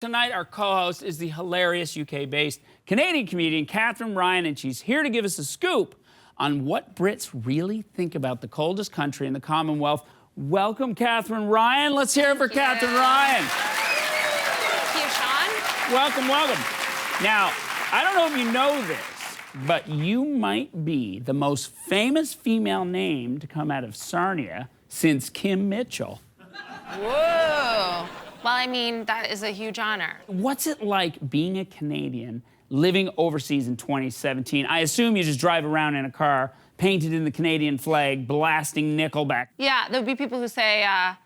Tonight, our co-host is the hilarious UK-based Canadian comedian Katherine Ryan, and she's here to give us a scoop on what Brits really think about the coldest country in the Commonwealth. Welcome, Katherine Ryan. Let's hear it for Katherine Ryan. Thank you, Shaun. Welcome, welcome. Now, I don't know if you know this, but you might be the most famous female name to come out of Sarnia since Kim Mitchell. Whoa. Well, I mean, that is a huge honor. What's it like being a Canadian living overseas in 2017? I assume you just drive around in a car painted in the Canadian flag, blasting Nickelback. Yeah, there'll be people who say, I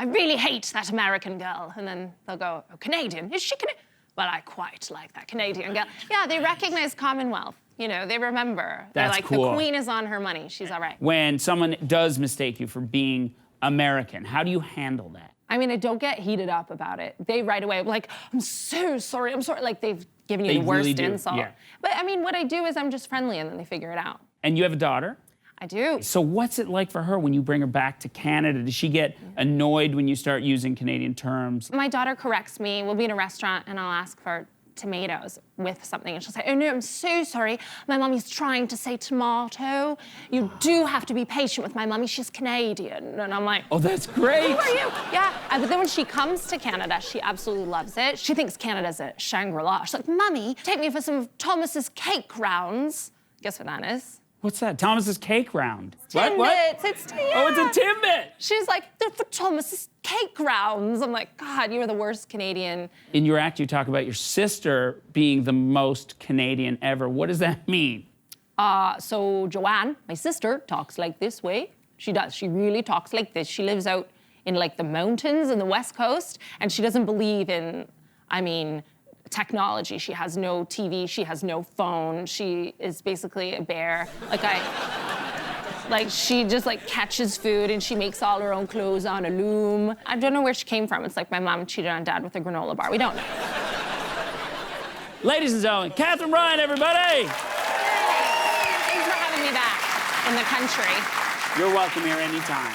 really hate that American girl. And then they'll go, oh, Canadian? Is she Canadian? Well, I quite like that Canadian girl. Yeah, they recognize Commonwealth. You know, they remember. They're like, cool. The Queen is on her money. She's all right. When someone does mistake you for being American, how do you handle that? I mean, I don't get heated up about it. They right away, like, I'm so sorry, I'm sorry. Like, they've given you the worst really insult. Yeah. But, I mean, what I do is I'm just friendly, and then they figure it out. And you have a daughter? I do. So what's it like for her when you bring her back to Canada? Does she get annoyed when you start using Canadian terms? My daughter corrects me. We'll be in a restaurant, and I'll ask for tomatoes with something, and she'll say, oh no, I'm so sorry. My mommy's trying to say tomato. You do have to be patient with my mommy. She's Canadian. And I'm like, oh, that's great. Who are you? Yeah, but then when she comes to Canada, she absolutely loves it. She thinks Canada's a Shangri-La. She's like, Mummy, take me for some of Thomas's cake rounds. Guess what that is? What's that? Thomas's cake round. Timbits. What? Yeah. Oh, it's a Timbit. She's like, they're for Thomas's cake rounds. I'm like, God, you're the worst Canadian. In your act, you talk about your sister being the most Canadian ever. What does that mean? So Joanne, my sister, talks like this way. She does. She really talks like this. She lives out in like the mountains in the West Coast, and she doesn't believe in, I mean, technology. She has no TV, she has no phone. She is basically a bear. Like she just like catches food and she makes all her own clothes on a loom. I don't know where she came from. It's like my mom cheated on dad with a granola bar. We don't know. Ladies and gentlemen, Katherine Ryan, everybody! Hey, thanks for having me back in the country. You're welcome here anytime.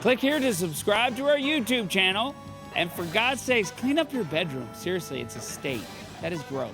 Click here to subscribe to our YouTube channel. And for God's sakes, clean up your bedroom. Seriously, it's a state. That is gross.